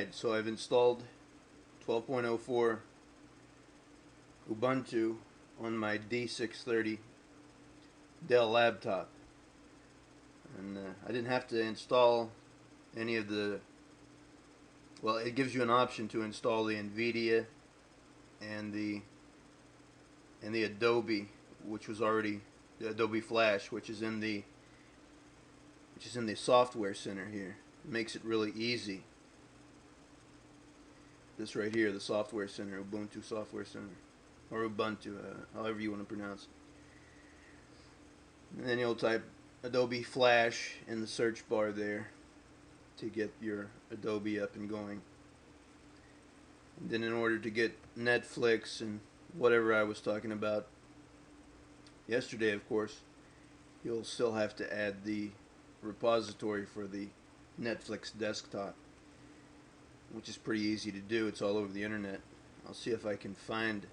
Alright, so I've installed 12.04 Ubuntu on my D630 Dell laptop, and I didn't have to install any of the, well, it gives you an option to install the NVIDIA and the Adobe, which was already the Adobe Flash, which is in the software center here. It makes it really easy. This right here, the software center, Ubuntu software center, or Ubuntu, however you want to pronounce it. And then you'll type Adobe Flash in the search bar there to get your Adobe up and going. And then in order to get Netflix and whatever I was talking about yesterday, of course, you'll still have to add the repository for the Netflix desktop, which is pretty easy to do. It's all over the internet. I'll see if I can find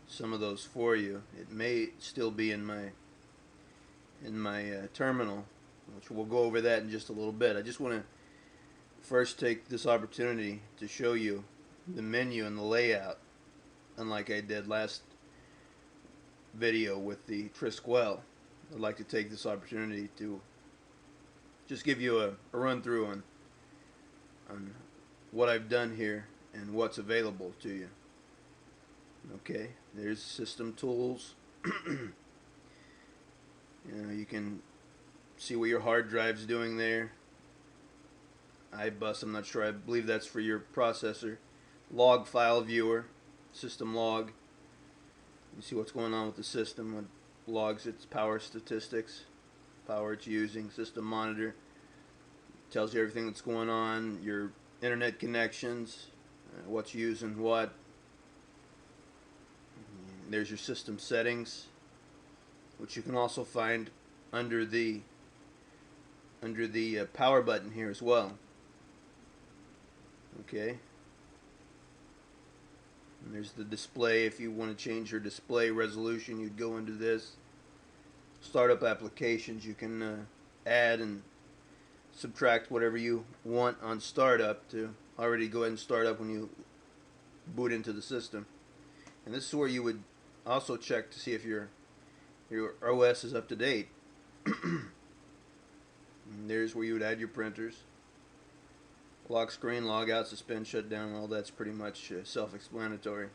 some of those for you. It may still be in my terminal, which we'll go over that in just a little bit. I just want to first take this opportunity to show you the menu and the layout, unlike I did last video with the Trisquel. I'd like to take this opportunity to just give you a run through on what I've done here and what's available to you. Okay, there's system tools. You can see what your hard drive's doing there. iBus, I'm not sure, I believe that's for your processor. Log file viewer, system log. You see what's going on with the system, what logs its power statistics, power it's using. System monitor tells you everything that's going on, your internet connections, what's using what. There's your system settings, which you can also find under the power button here as well. Okay. And there's the display. If you want to change your display resolution, you'd go into this. Startup applications, you can add and subtract whatever you want on startup to already go ahead and start up when you boot into the system. And this is where you would also check to see if your OS is up to date. And there's where you would add your printers. Lock screen, log out, suspend, shut down, all that's pretty much self-explanatory.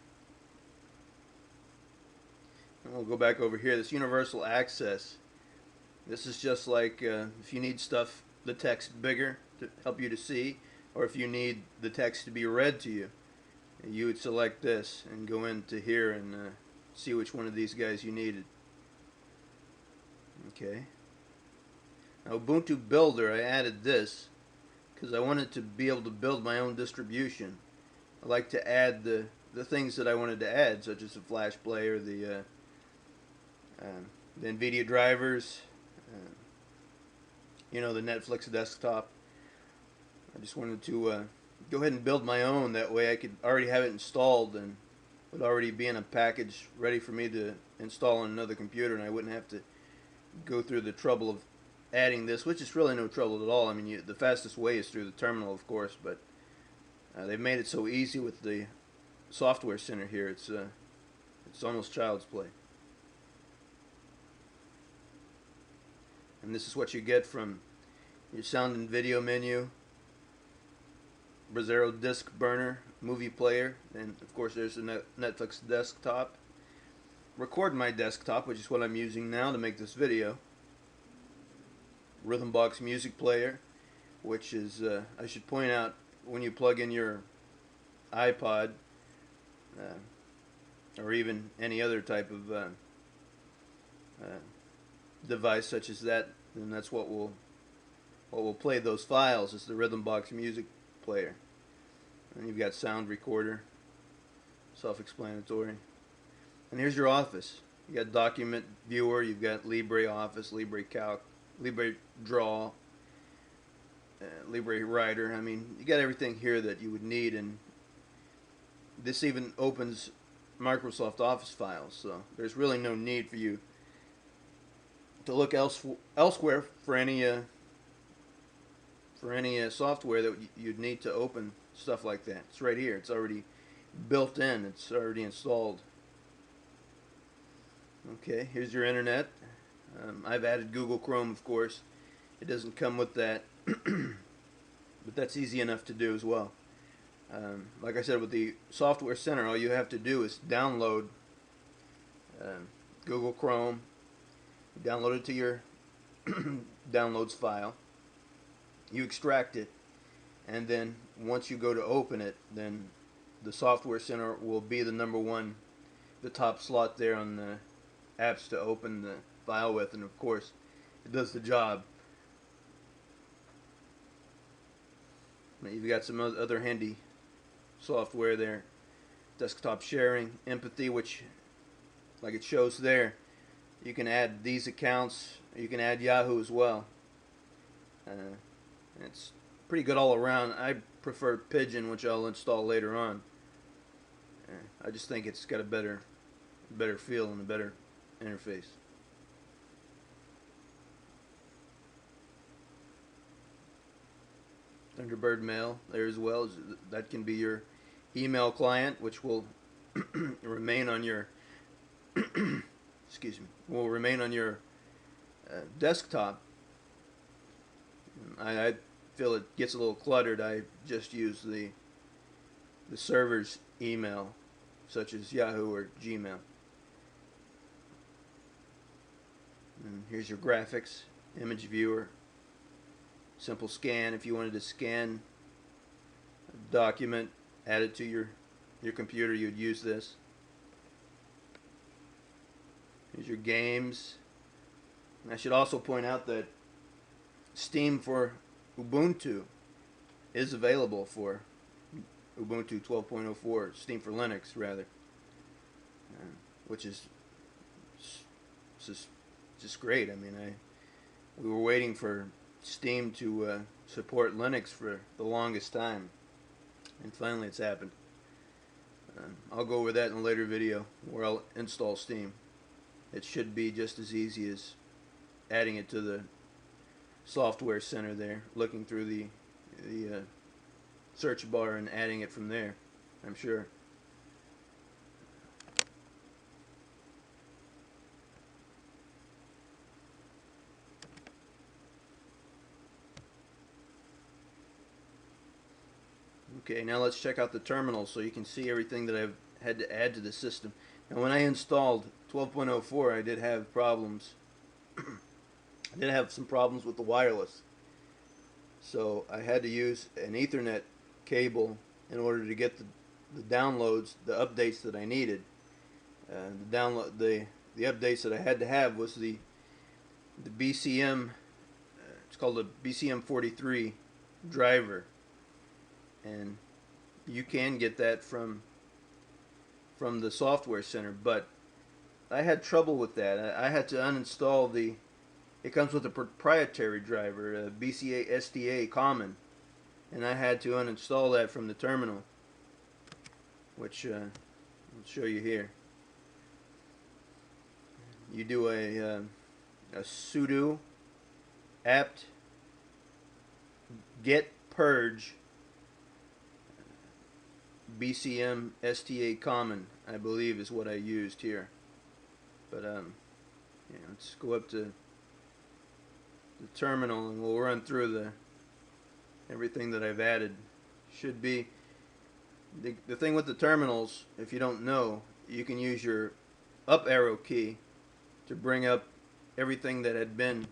And we'll go back over here. This universal access. This is just like if you need stuff, the text bigger to help you to see, or if you need the text to be read to you, you would select this and go into here and see which one of these guys you needed. Okay. Now Ubuntu Builder, I added this because I wanted to be able to build my own distribution. I like to add the things that I wanted to add, such as the Flash player, the NVIDIA drivers, the Netflix desktop. I just wanted to go ahead and build my own. That way I could already have it installed and would already be in a package ready for me to install on another computer, and I wouldn't have to go through the trouble of adding this, which is really no trouble at all. I mean, the fastest way is through the terminal, of course, but they've made it so easy with the software center here. It's almost child's play. And this is what you get from your sound and video menu, Brasero disc burner, movie player, and of course there's the Netflix desktop. Record my desktop, which is what I'm using now to make this video. Rhythm box music player, which is, I should point out, when you plug in your iPod or even any other type of device such as that, then that's what will play those files, is the Rhythm box music player. And you've got sound recorder, self-explanatory. And here's your office. You got document viewer, you've got LibreOffice, LibreCalc, LibreDraw, LibreWriter. I mean, you got everything here that you would need, and this even opens Microsoft Office files, so there's really no need for you to look elsewhere for any for any software that you'd need to open stuff like that. It's right here. It's already built in. It's already installed. Okay, here's your internet. I've added Google Chrome, of course. It doesn't come with that, but that's easy enough to do as well. Like I said, with the Software Center, all you have to do is download Google Chrome, download it to your downloads file, you extract it, and then once you go to open it, then the Software Center will be the number one, the top slot there on the apps to open the file with, and of course it does the job. You've got some other handy software there. Desktop sharing, Empathy, which like it shows there, you can add these accounts, you can add Yahoo as well. It's pretty good all around. I prefer Pigeon, which I'll install later on. I just think it's got a better feel and a better interface. Thunderbird Mail there as well. That can be your email client, which will remain on your excuse me, will remain on your desktop. I feel it gets a little cluttered. I just use the server's email, such as Yahoo or Gmail. And here's your graphics, image viewer, simple scan. If you wanted to scan a document, add it to your computer, you'd use this. Here's your games. And I should also point out that Steam for Ubuntu is available for Ubuntu 12.04, Steam for Linux rather, which is just great. I mean, we were waiting for Steam to support Linux for the longest time, and finally it's happened. I'll go over that in a later video where I'll install Steam. It should be just as easy as adding it to the Software Center there, looking through the search bar and adding it from there, I'm sure. Okay, now let's check out the terminal so you can see everything that I've had to add to the system. Now when I installed 12.04, I did have problems. I did have some problems with the wireless. So I had to use an Ethernet cable in order to get the downloads, the updates that I needed. The updates that I had to have was the BCM, it's called the BCM43 driver. And you can get that from the Software Center, but I had trouble with that. I had to uninstall it comes with a proprietary driver, a BCA SDA common, and I had to uninstall that from the terminal, which I'll show you here. You do a sudo apt get purge BCM STA common, I believe is what I used here. But yeah, let's go up to the terminal and we'll run through everything that I've added. Should be the thing with the terminals, if you don't know, you can use your up arrow key to bring up everything that had been,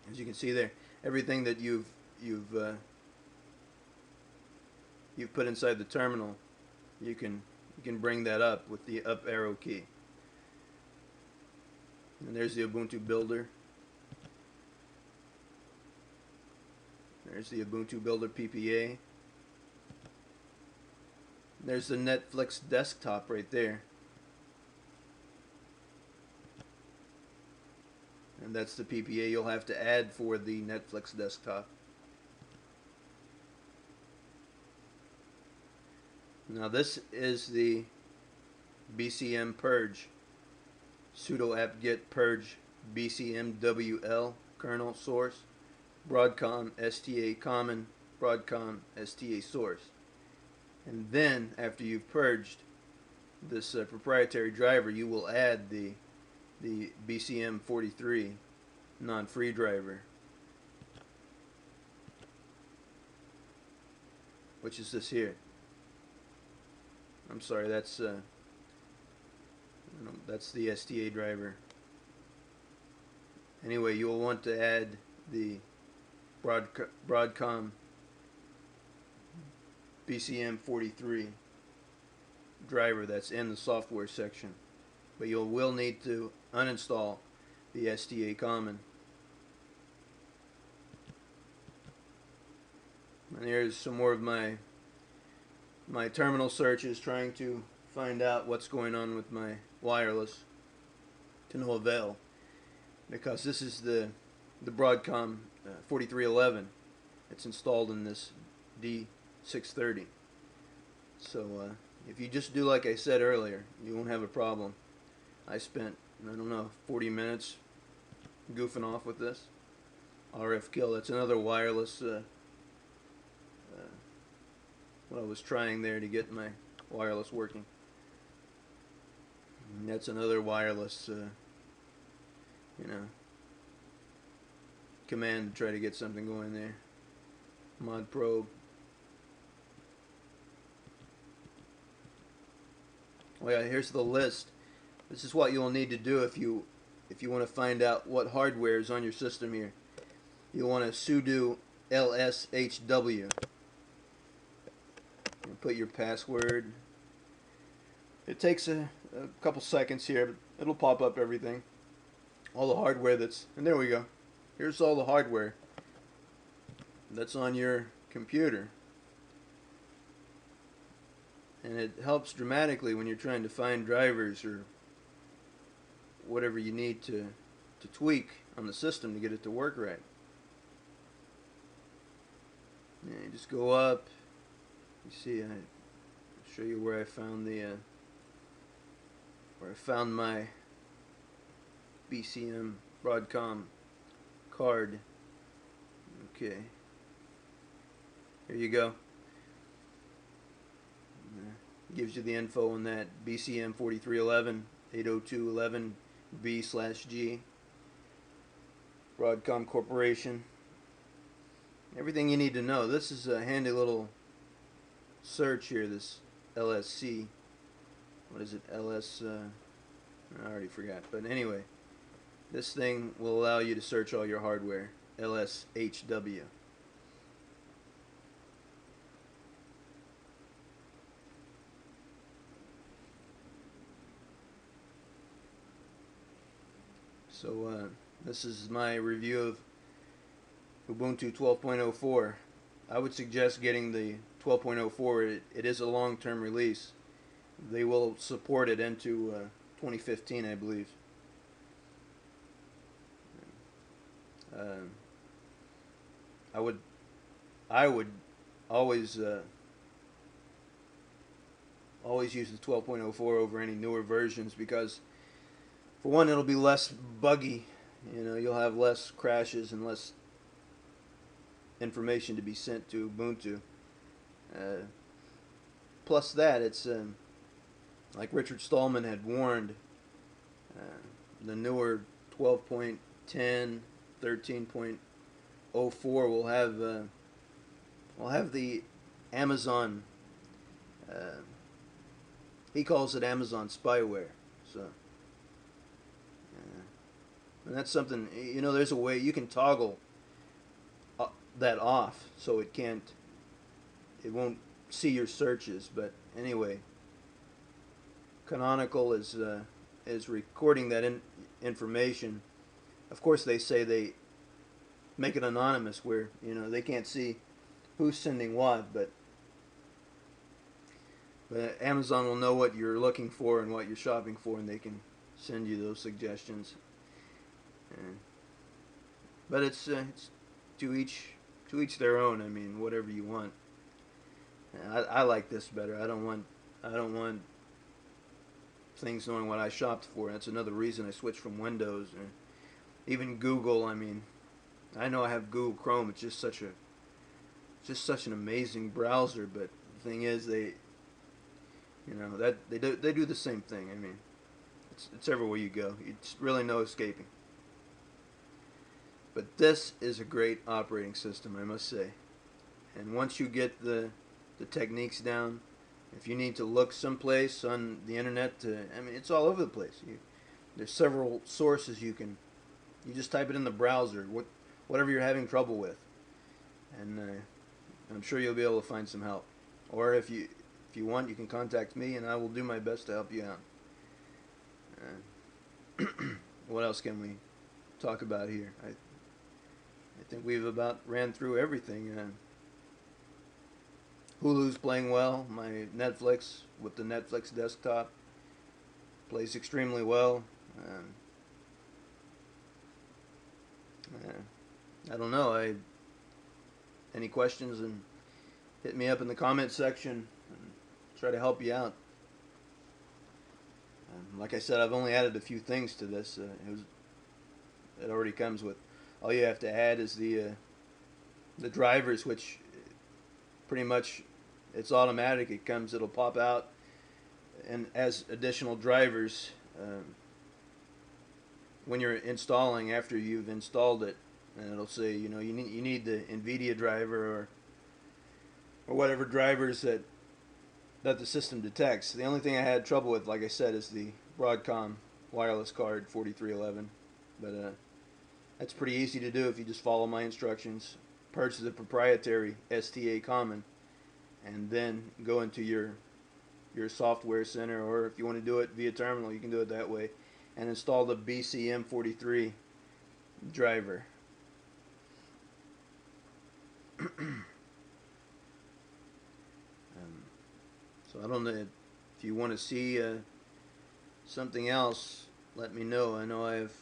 as you can see there, everything that you've put inside the terminal. You can bring that up with the up arrow key. And there's the Ubuntu Builder. There's the Ubuntu Builder PPA. There's the Netflix desktop right there. And that's the PPA you'll have to add for the Netflix desktop. Now this is the BCM purge, sudo apt get purge BCMWL kernel source. Broadcom STA common, Broadcom STA source. And then after you've purged this proprietary driver, you will add the BCM43 non-free driver, which is this here. I'm sorry, that's the STA driver. Anyway, you will want to add the Broadcom BCM43 driver that's in the software section, but you will need to uninstall the STA common. And here's some more of my terminal searches trying to find out what's going on with my wireless, to no avail, because this is the Broadcom 4311. It's installed in this D630. So if you just do like I said earlier, you won't have a problem. I spent, I don't know, 40 minutes goofing off with this. RF kill, that's another wireless, what I was trying there to get my wireless working. And that's another wireless, command to try to get something going there. Mod probe. Oh yeah, here's the list. This is what you'll need to do if you want to find out what hardware is on your system here. You'll want to sudo lshw. And put your password. It takes a couple seconds here, but it'll pop up everything. All the hardware that's, and there we go. Here's all the hardware that's on your computer. And it helps dramatically when you're trying to find drivers or whatever you need to tweak on the system to get it to work right. Yeah, you just go up. You see, I'll show you where I found my BCM Broadcom card. Okay, here you go. Gives you the info on that BCM 4311 802.11b/G Broadcom Corporation. Everything you need to know. This is a handy little search here, this LSC. What is it? LS I already forgot, but anyway, this thing will allow you to search all your hardware. LSHW. So this is my review of Ubuntu 12.04. I would suggest getting the 12.04. It is a long-term release. They will support it into 2015, I believe. I would always use the 12.04 over any newer versions, because for one, it'll be less buggy. You'll have less crashes and less information to be sent to Ubuntu. Plus that, it's like Richard Stallman had warned, the newer 12.10, 13.04 will have the Amazon. He calls it Amazon spyware. So. And that's something, there's a way you can toggle that off so it won't see your searches. But anyway, Canonical is recording that information. Of course, they say they make it anonymous, where they can't see who's sending what, but Amazon will know what you're looking for and what you're shopping for, and they can send you those suggestions. But it's to each their own. I mean, whatever you want. I like this better. I don't want things knowing what I shopped for. That's another reason I switched from Windows, or even Google. I mean, I know I have Google Chrome. It's just such an amazing browser. But the thing is, that they do the same thing. I mean, it's everywhere you go. It's really no escaping. But this is a great operating system, I must say. And once you get the techniques down, if you need to look someplace on the internet, I mean, it's all over the place. There's several sources you just type it in the browser, whatever you're having trouble with, and I'm sure you'll be able to find some help. Or if you want, you can contact me, and I will do my best to help you out. What else can we talk about here? I think we've about ran through everything. Hulu's playing well. My Netflix with the Netflix desktop plays extremely well. I don't know. Any questions, and hit me up in the comment section and try to help you out. Like I said, I've only added a few things to this. It already comes with. All you have to add is the drivers, which pretty much it's automatic. It'll pop out, and as additional drivers when you're installing, after you've installed it, and it'll say, you need the NVIDIA driver or whatever drivers that the system detects. The only thing I had trouble with, like I said, is the Broadcom wireless card 4311, but that's pretty easy to do if you just follow my instructions. Purchase the proprietary STA common, and then go into your software center, or if you want to do it via terminal, you can do it that way, and install the BCM43 driver. So I don't know if you want to see something else. Let me know. I know I've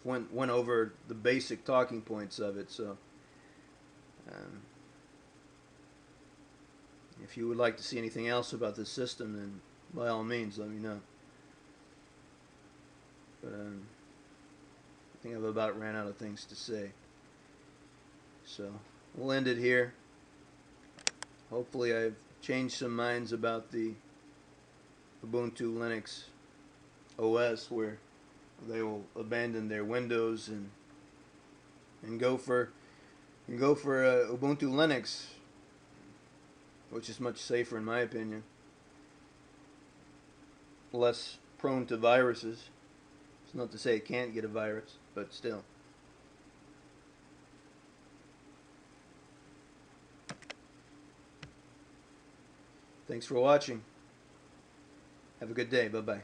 went over the basic talking points of it. So if you would like to see anything else about this system, then by all means, let me know. But I think I've about ran out of things to say. So we'll end it here. Hopefully I've changed some minds about the Ubuntu Linux OS, where they will abandon their Windows and go for Ubuntu Linux, which is much safer in my opinion, less prone to viruses. It's not to say it can't get a virus, but still. Thanks for watching. Have a good day. Bye-bye.